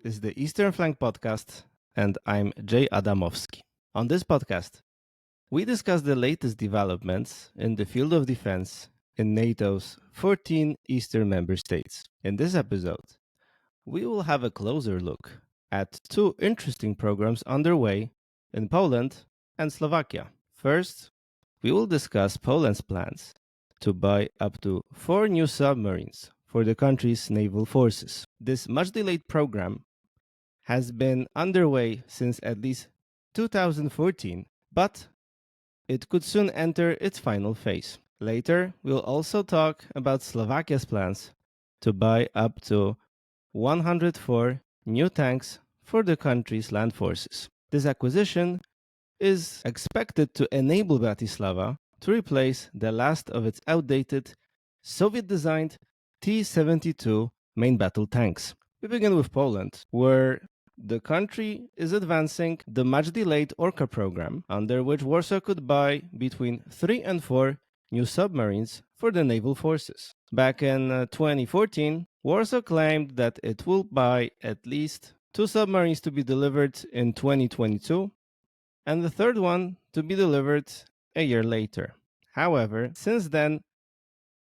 is the Eastern Flank Podcast, and I'm Jay Adamowski. On this podcast, we discuss the latest developments in the field of defense in NATO's 14 Eastern member states. In this episode, we will have a closer look at two interesting programs underway in Poland and Slovakia. First, we will discuss Poland's plans to buy up to 4 new submarines for the country's naval forces. This much-delayed program has been underway since at least 2014, but it could soon enter its final phase. Later, we'll also talk about Slovakia's plans to buy up to 104 new tanks for the country's land forces. This acquisition is expected to enable Bratislava to replace the last of its outdated Soviet-designed T-72 main battle tanks. We begin with Poland, where the country is advancing the much-delayed Orca program, under which Warsaw could buy between 3 and 4 new submarines for the naval forces. Back in 2014, Warsaw claimed that it will buy at least 2 submarines to be delivered in 2022, and the third one to be delivered a year later. However, since then,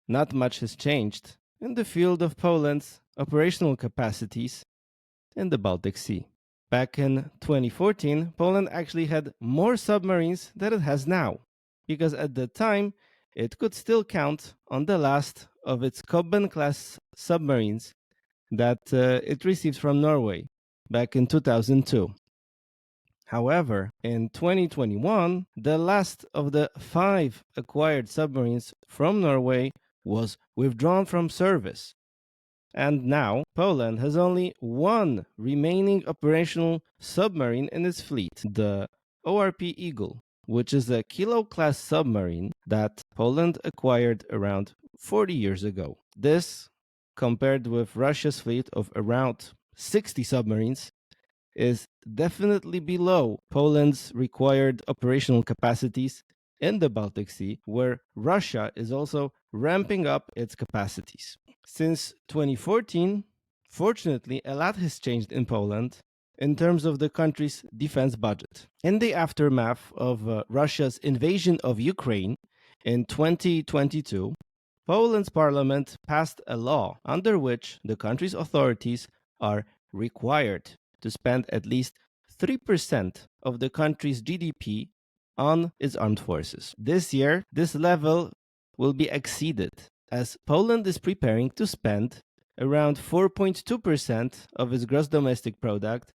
not much has changed in the field of Poland's operational capacities in the Baltic Sea. Back in 2014, Poland actually had more submarines than it has now, because at the time, it could still count on the last of its Kobben-class submarines that it received from Norway back in 2002. However, in 2021, the last of the 5 acquired submarines from Norway was withdrawn from service. And now, Poland has only 1 remaining operational submarine in its fleet, the ORP Eagle, which is a Kilo-class submarine that Poland acquired around 40 years ago. This, compared with Russia's fleet of around 60 submarines, is definitely below Poland's required operational capacities in the Baltic Sea, where Russia is also ramping up its capacities. Since 2014, fortunately, a lot has changed in Poland in terms of the country's defense budget. In the aftermath of Russia's invasion of Ukraine in 2022, Poland's parliament passed a law under which the country's authorities are required to spend at least 3% of the country's GDP on its armed forces. This year, this level will be exceeded, as Poland is preparing to spend around 4.2% of its gross domestic product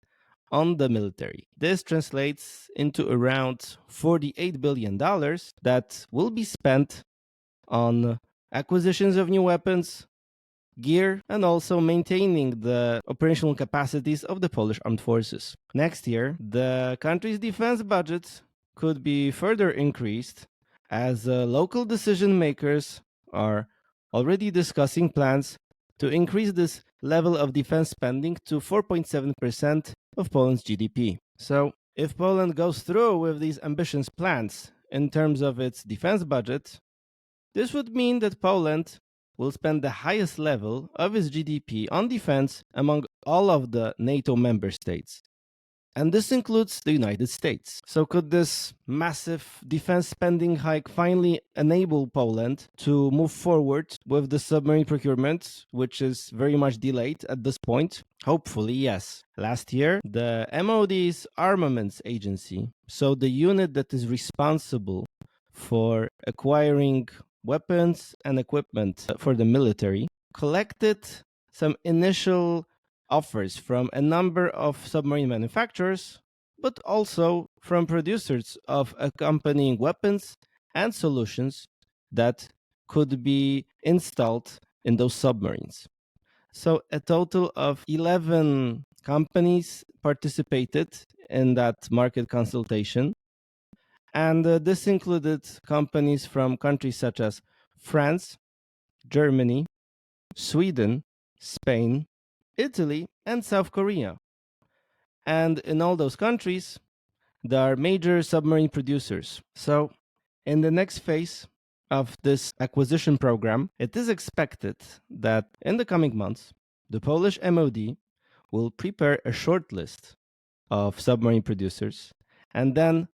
on the military. This translates into around $48 billion that will be spent on acquisitions of new weapons, gear, and also maintaining the operational capacities of the Polish armed forces. Next year, the country's defense budget could be further increased, as local decision makers are already discussing plans to increase this level of defense spending to 4.7% of Poland's GDP. So, if Poland goes through with these ambitious plans in terms of its defense budget, this would mean that Poland will spend the highest level of its GDP on defense among all of the NATO member states. And this includes the United States. So could this massive defense spending hike finally enable Poland to move forward with the submarine procurement, which is very much delayed at this point? Hopefully, yes. Last year, the MOD's armaments agency, so the unit that is responsible for acquiring weapons and equipment for the military, collected some initial offers from a number of submarine manufacturers, but also from producers of accompanying weapons and solutions that could be installed in those submarines. So a total of 11 companies participated in that market consultation. And this included companies from countries such as France, Germany, Sweden, Spain, Italy, and South Korea. And in all those countries, there are major submarine producers. So, in the next phase of this acquisition program, it is expected that in the coming months, the Polish MOD will prepare a short list of submarine producers, and then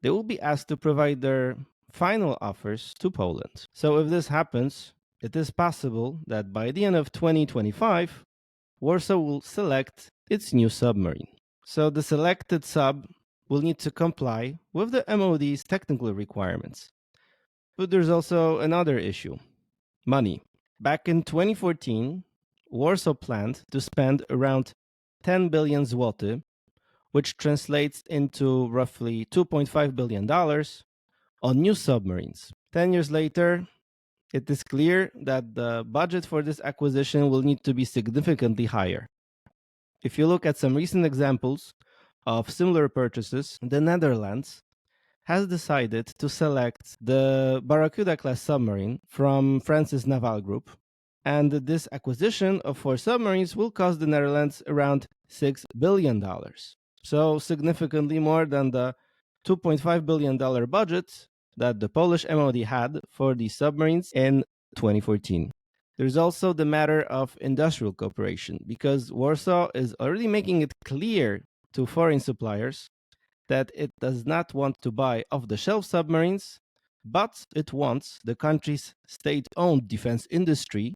they will be asked to provide their final offers to Poland. So if this happens, it is possible that by the end of 2025, Warsaw will select its new submarine. So the selected sub will need to comply with the MOD's technical requirements. But there's also another issue: money. Back in 2014, Warsaw planned to spend around 10 billion zloty, which translates into roughly $2.5 billion on new submarines. 10 years later, it is clear that the budget for this acquisition will need to be significantly higher. If you look at some recent examples of similar purchases, the Netherlands has decided to select the Barracuda-class submarine from France's Naval Group, and this acquisition of 4 submarines will cost the Netherlands around $6 billion. So significantly more than the $2.5 billion budget that the Polish MOD had for these submarines in 2014. There's also the matter of industrial cooperation, because Warsaw is already making it clear to foreign suppliers that it does not want to buy off-the-shelf submarines, but it wants the country's state-owned defense industry,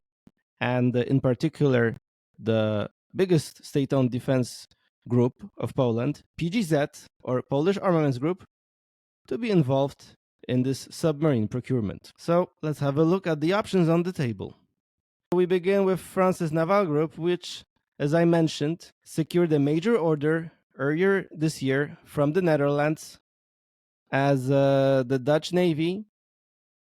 and in particular, the biggest state-owned defense group of Poland, PGZ, or Polish Armaments Group, to be involved in this submarine procurement. So let's have a look at the options on the table. We begin with France's Naval Group, which, as I mentioned, secured a major order earlier this year from the Netherlands, as the Dutch Navy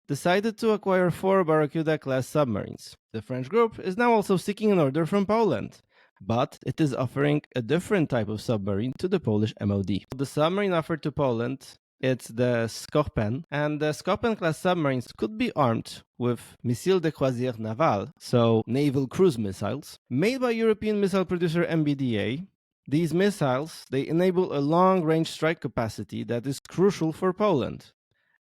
decided to acquire 4 Barracuda-class submarines. The French group is now also seeking an order from Poland, but it is offering a different type of submarine to the Polish MOD. The submarine offered to Poland, it's the Skorpen, and the Skorpen-class submarines could be armed with missiles de croisière navale, so naval cruise missiles, made by European missile producer MBDA. These missiles, they enable a long-range strike capacity that is crucial for Poland.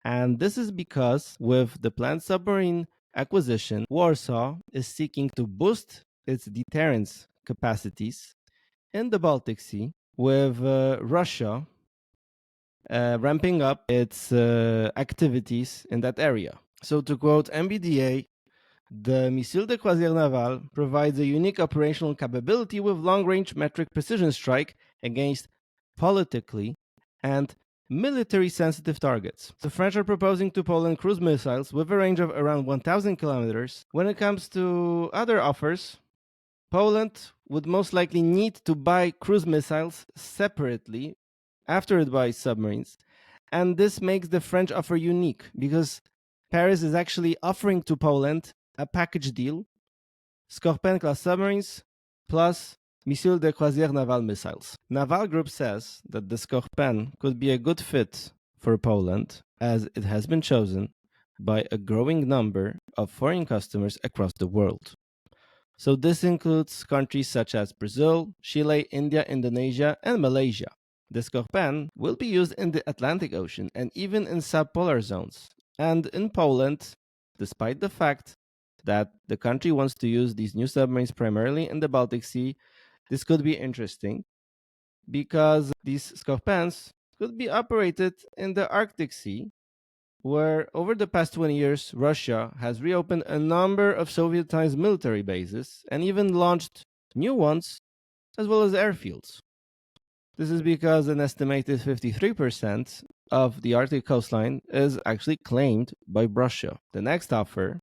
And this is because with the planned submarine acquisition, Warsaw is seeking to boost its deterrence capacities in the Baltic Sea, with Russia ramping up its activities in that area. So to quote MBDA, the Missile de Croisière Naval provides a unique operational capability with long-range metric precision strike against politically and military-sensitive targets. The French are proposing to Poland cruise missiles with a range of around 1,000 kilometers. When it comes to other offers, Poland would most likely need to buy cruise missiles separately after it buys submarines. And this makes the French offer unique, because Paris is actually offering to Poland a package deal: Skorpen-class submarines plus Missile de Croisière Naval missiles. Naval Group says that the Skorpen could be a good fit for Poland, as it has been chosen by a growing number of foreign customers across the world. So this includes countries such as Brazil, Chile, India, Indonesia, and Malaysia. The Skorpen will be used in the Atlantic Ocean and even in subpolar zones. And in Poland, despite the fact that the country wants to use these new submarines primarily in the Baltic Sea, this could be interesting, because these Skorpens could be operated in the Arctic Sea, where over the past 20 years, Russia has reopened a number of Sovietized military bases and even launched new ones, as well as airfields. This is because an estimated 53% of the Arctic coastline is actually claimed by Russia. The next offer,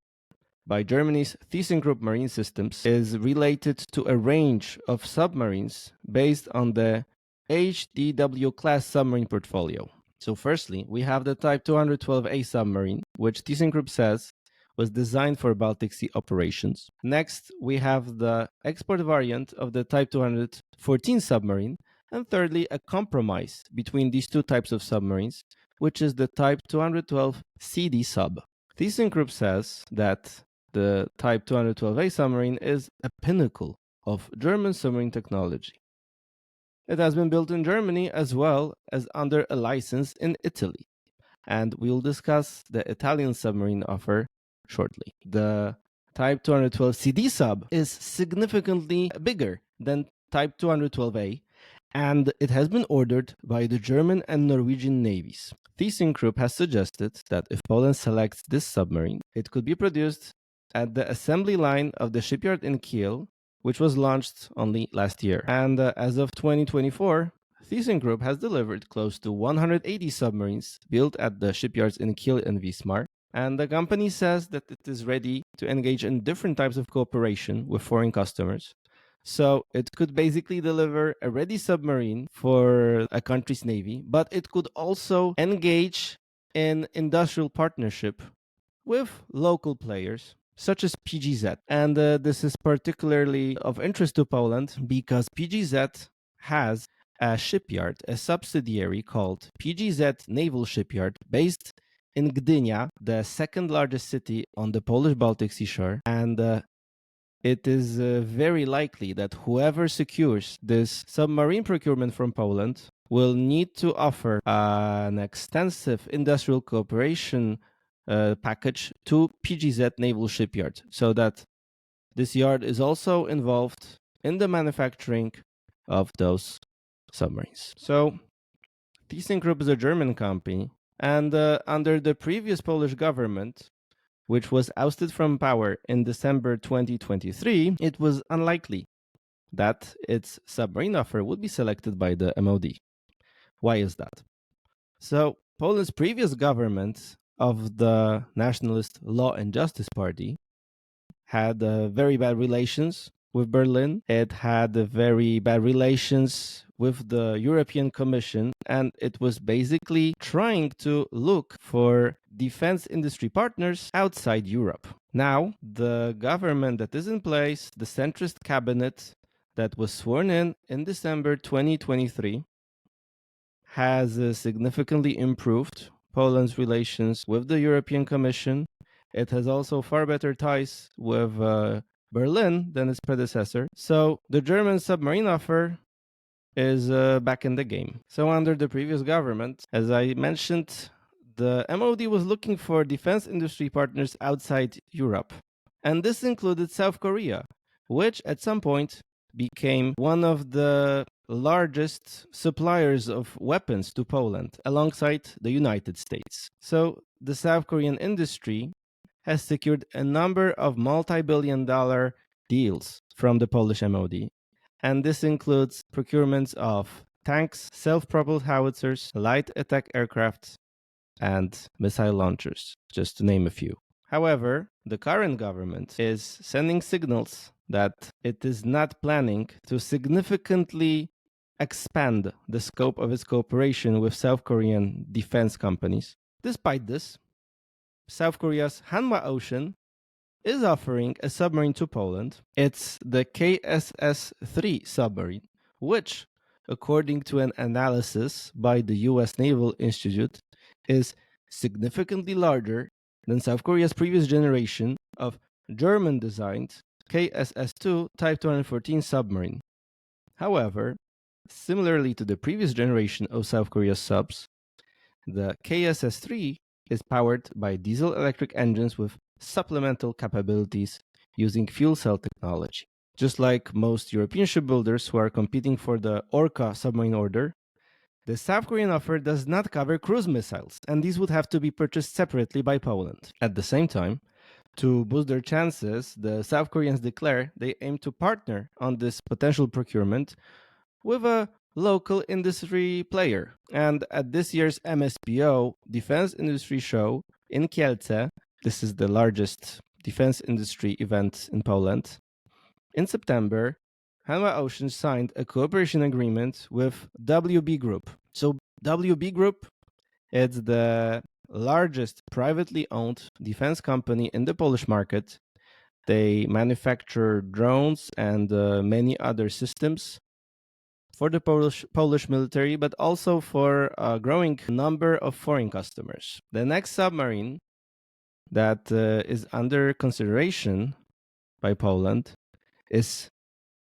by Germany's ThyssenKrupp Marine Systems, is related to a range of submarines based on the HDW class submarine portfolio. So firstly, we have the Type 212A submarine, which ThyssenKrupp says was designed for Baltic Sea operations. Next, we have the export variant of the Type 214 submarine. And thirdly, a compromise between these two types of submarines, which is the Type 212 CD sub. ThyssenKrupp says that the Type 212A submarine is a pinnacle of German submarine technology. It has been built in Germany as well as under a license in Italy. And we will discuss the Italian submarine offer shortly. The Type 212 CD sub is significantly bigger than Type 212A, and it has been ordered by the German and Norwegian navies. ThyssenKrupp has suggested that if Poland selects this submarine, it could be produced at the assembly line of the shipyard in Kiel, which was launched only last year. And as of 2024, ThyssenKrupp has delivered close to 180 submarines built at the shipyards in Kiel and Wismar. And the company says that it is ready to engage in different types of cooperation with foreign customers. So it could basically deliver a ready submarine for a country's navy, but it could also engage in industrial partnership with local players such as PGZ. And this is particularly of interest to Poland because PGZ has a shipyard, a subsidiary called PGZ Naval Shipyard, based in Gdynia, the second largest city on the Polish Baltic seashore. And it is very likely that whoever secures this submarine procurement from Poland will need to offer an extensive industrial cooperation package to PGZ Naval Shipyard, so that this yard is also involved in the manufacturing of those submarines. So ThyssenKrupp is a German company, and under the previous Polish government, which was ousted from power in December 2023, it was unlikely that its submarine offer would be selected by the MOD. Why is that? So Poland's previous government of the Nationalist Law and Justice Party had very bad relations with Berlin. It had very bad relations with the European Commission, and it was basically trying to look for defense industry partners outside Europe. Now, the government that is in place, the centrist cabinet that was sworn in December 2023, has significantly improved Poland's relations with the European Commission. It has also far better ties with Berlin than its predecessor. So the German submarine offer is back in the game. So under the previous government, as I mentioned, the MOD was looking for defense industry partners outside Europe. And this included South Korea, which at some point became one of the largest suppliers of weapons to Poland alongside the United States. So the South Korean industry has secured a number of multi-billion-dollar deals from the Polish MOD. And this includes procurements of tanks, self-propelled howitzers, light attack aircraft, and missile launchers, just to name a few. However, the current government is sending signals that it is not planning to significantly expand the scope of its cooperation with South Korean defense companies. Despite this, South Korea's Hanwha Ocean is offering a submarine to Poland. It's the KSS-3 submarine, which, according to an analysis by the US Naval Institute, is significantly larger than South Korea's previous generation of German-designed KSS-2 Type 214 submarine. However, similarly to the previous generation of South Korea's subs, the KSS-3 is powered by diesel-electric engines with supplemental capabilities using fuel cell technology. Just like most European shipbuilders who are competing for the Orca submarine order, the South Korean offer does not cover cruise missiles, and these would have to be purchased separately by Poland. At the same time, to boost their chances, the South Koreans declare they aim to partner on this potential procurement with a local industry player. And at this year's MSPO Defense Industry Show in Kielce, this is the largest defense industry event in Poland, in September, Hanwha Ocean signed a cooperation agreement with WB Group. So WB Group is the largest privately owned defense company in the Polish market. They manufacture drones and many other systems for the Polish military, but also for a growing number of foreign customers. The next submarine that is under consideration by Poland is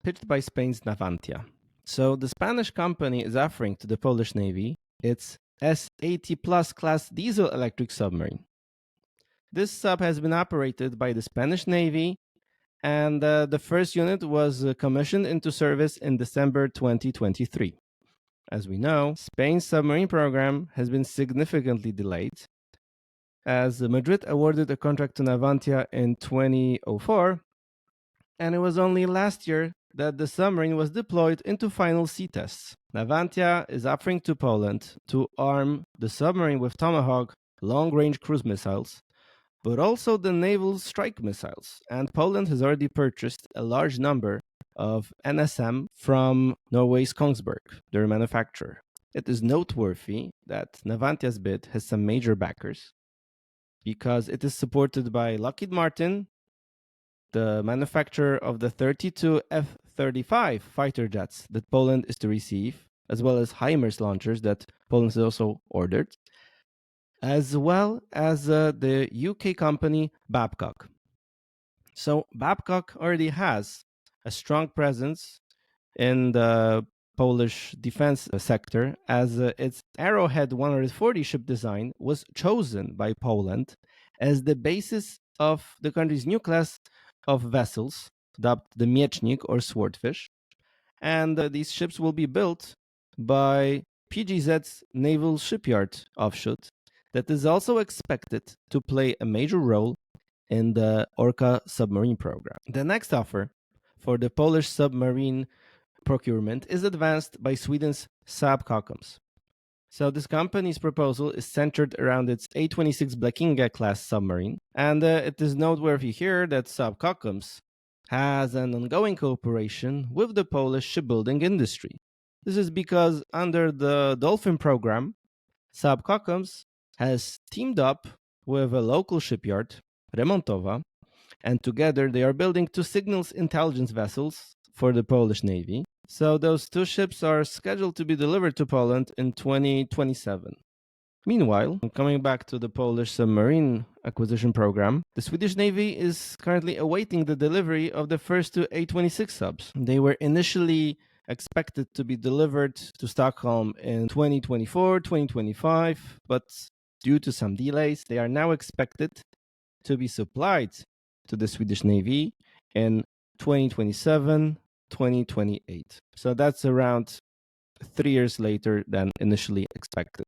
pitched by Spain's Navantia. So the Spanish company is offering to the Polish Navy its S-80 Plus class diesel-electric submarine. This sub has been operated by the Spanish Navy and the first unit was commissioned into service in December 2023. As we know, Spain's submarine program has been significantly delayed, as Madrid awarded a contract to Navantia in 2004, and it was only last year that the submarine was deployed into final sea tests. Navantia is offering to Poland to arm the submarine with Tomahawk long-range cruise missiles, but also the naval strike missiles, and Poland has already purchased a large number of NSM from Norway's Kongsberg, their manufacturer. It is noteworthy that Navantia's bid has some major backers because it is supported by Lockheed Martin, the manufacturer of the 32 F-35 fighter jets that Poland is to receive, as well as HIMARS launchers that Poland has also ordered, as well as the UK company Babcock. So Babcock already has a strong presence in the Polish defense sector, as its Arrowhead 140 ship design was chosen by Poland as the basis of the country's new class of vessels, dubbed the Miecznik or Swordfish. And these ships will be built by PGZ's naval shipyard offshoot that is also expected to play a major role in the Orca submarine program. The next offer for the Polish submarine procurement is advanced by Sweden's Saab Kockums. So this company's proposal is centered around its A-26 Blekinge class submarine, and it is noteworthy here that Saab Kockums has an ongoing cooperation with the Polish shipbuilding industry. This is because under the Dolphin program, Saab Kockums has teamed up with a local shipyard, Remontowa, and together they are building two signals intelligence vessels for the Polish Navy. So those two ships are scheduled to be delivered to Poland in 2027. Meanwhile, coming back to the Polish submarine acquisition program, the Swedish Navy is currently awaiting the delivery of the first two A-26 subs. They were initially expected to be delivered to Stockholm in 2024, 2025, but due to some delays, they are now expected to be supplied to the Swedish Navy in 2027, 2028. So that's around 3 years later than initially expected.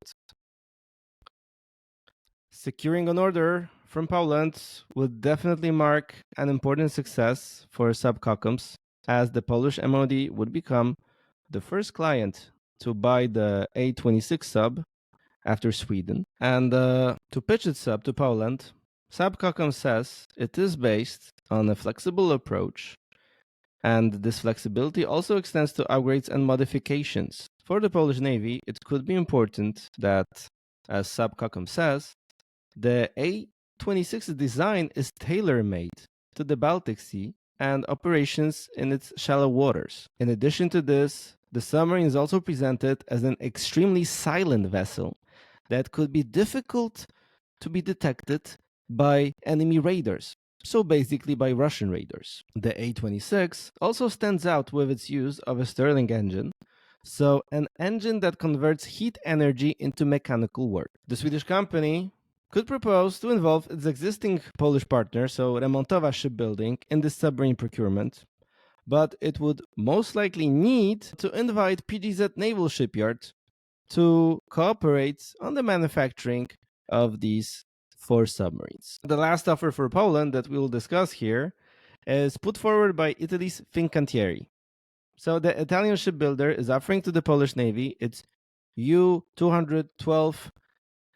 Securing an order from Poland would definitely mark an important success for Saab Kockums, as the Polish MOD would become the first client to buy the A-26 sub after Sweden. And to pitch its sub to Poland, Saab Kockums says it is based on a flexible approach, and this flexibility also extends to upgrades and modifications. For the Polish Navy, it could be important that, as Saab Kockums says, the A-26 design is tailor-made to the Baltic Sea and operations in its shallow waters. In addition to this, the submarine is also presented as an extremely silent vessel that could be difficult to be detected by enemy raiders, so basically by Russian raiders. The A-26 also stands out with its use of a Stirling engine, so an engine that converts heat energy into mechanical work. The Swedish company could propose to involve its existing Polish partner, so Remontowa Shipbuilding, in this submarine procurement, but it would most likely need to invite PGZ Naval Shipyard to cooperate on the manufacturing of these 4 submarines. The last offer for Poland that we will discuss here is put forward by Italy's Fincantieri. So the Italian shipbuilder is offering to the Polish Navy its U-212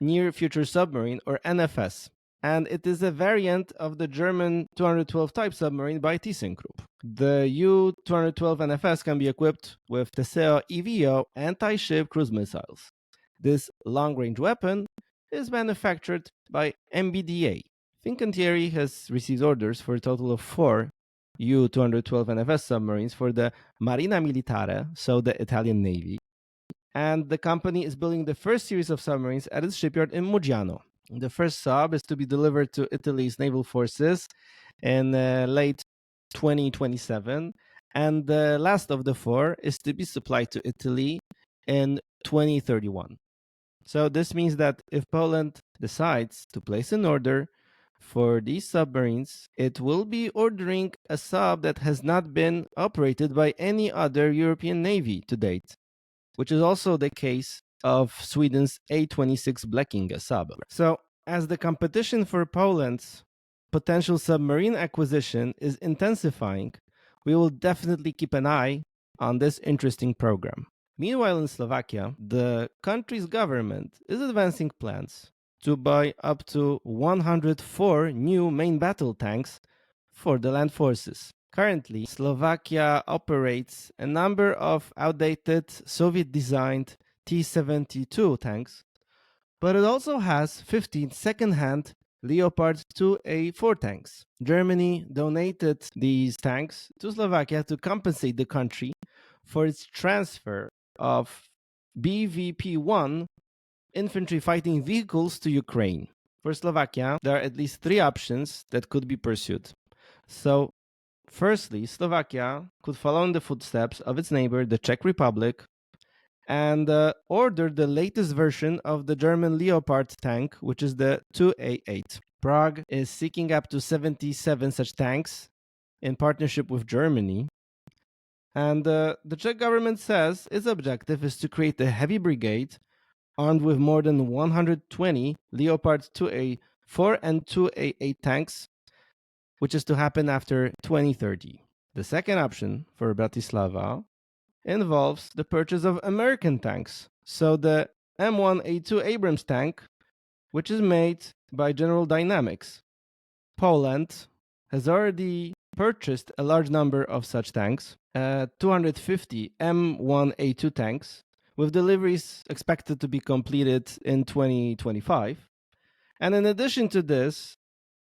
Near Future Submarine, or NFS, and it is a variant of the German 212 type submarine by ThyssenKrupp. The U-212 NFS can be equipped with Teseo EVO anti-ship cruise missiles. This long-range weapon is manufactured by MBDA. Fincantieri has received orders for a total of 4 U-212 NFS submarines for the Marina Militare, so the Italian Navy. And the company is building the first series of submarines at its shipyard in Muggiano. The first sub is to be delivered to Italy's naval forces in late 2027, and the last of the 4 is to be supplied to Italy in 2031. So this means that if Poland decides to place an order For these submarines, it will be ordering a sub that has not been operated by any other European navy to date, which is also the case of Sweden's A-26 Blekinge sub. So, as the competition for Poland's potential submarine acquisition is intensifying, we will definitely keep an eye on this interesting program. Meanwhile, in Slovakia, the country's government is advancing plans to buy up to 104 new main battle tanks for the land forces. Currently, Slovakia operates a number of outdated Soviet-designed T-72 tanks, but it also has 15 second-hand Leopard 2A4 tanks. Germany donated these tanks to Slovakia to compensate the country for its transfer of BVP-1 infantry fighting vehicles to Ukraine. For Slovakia, there are at least three options that could be pursued. So, firstly, Slovakia could follow in the footsteps of its neighbor, the Czech Republic, and order the latest version of the German Leopard tank, which is the 2A8. Prague is seeking up to 77 such tanks in partnership with Germany. And the Czech government says its objective is to create a heavy brigade armed with more than 120 Leopard 2A4 and 2A8 tanks, which is to happen after 2030. The second option for Bratislava involves the purchase of American tanks. So the M1A2 Abrams tank, which is made by General Dynamics. Poland has already purchased a large number of such tanks, 250 M1A2 tanks, with deliveries expected to be completed in 2025. And in addition to this,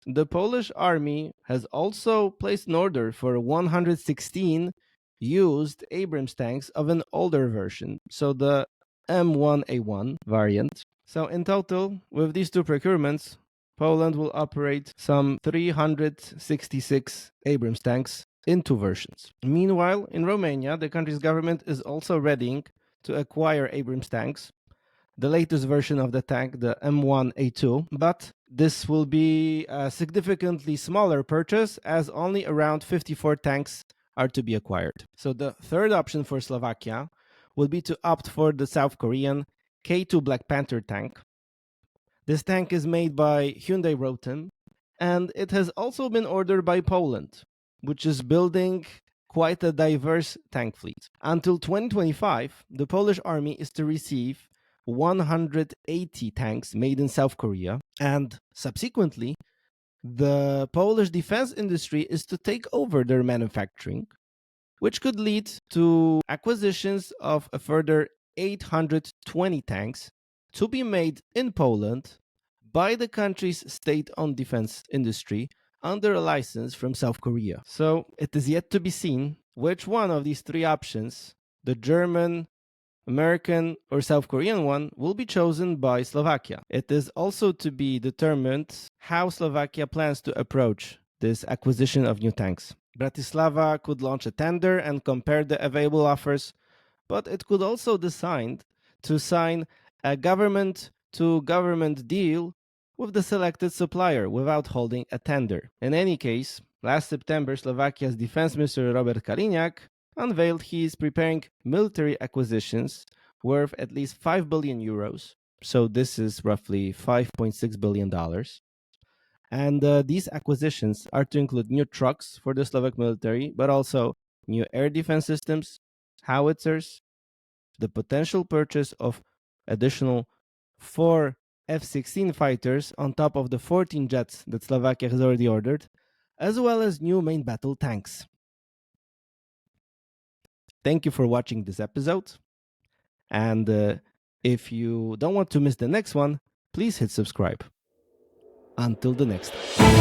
the Polish army has also placed an order for 116 used Abrams tanks of an older version, so the M1A1 variant. So in total, with these two procurements, Poland will operate some 366 Abrams tanks in two versions. Meanwhile, in Romania, the country's government is also readying to acquire Abrams tanks, the latest version of the tank, the M1A2, but this will be a significantly smaller purchase as only around 54 tanks are to be acquired. So the third option for Slovakia would be to opt for the South Korean K2 Black Panther tank. This tank is made by Hyundai Rotem, and it has also been ordered by Poland, which is building quite a diverse tank fleet. Until 2025, the Polish army is to receive 180 tanks made in South Korea, and subsequently, the Polish defense industry is to take over their manufacturing, which could lead to acquisitions of a further 820 tanks to be made in Poland by the country's state-owned defense industry under a license from South Korea. So it is yet to be seen which one of these three options, the German, American, or South Korean one, will be chosen by Slovakia. It is also to be determined how Slovakia plans to approach this acquisition of new tanks. Bratislava could launch a tender and compare the available offers, but it could also decide to sign a government-to-government deal with the selected supplier without holding a tender. In any case, last September, Slovakia's defense minister Robert Kaliňák unveiled he is preparing military acquisitions worth at least 5 billion euros. So this is roughly $5.6 billion. And these acquisitions are to include new trucks for the Slovak military, but also new air defense systems, howitzers, the potential purchase of additional 4 F-16 fighters on top of the 14 jets that Slovakia has already ordered, as well as new main battle tanks. Thank you for watching this episode. And if you don't want to miss the next one, please hit subscribe. Until the next time.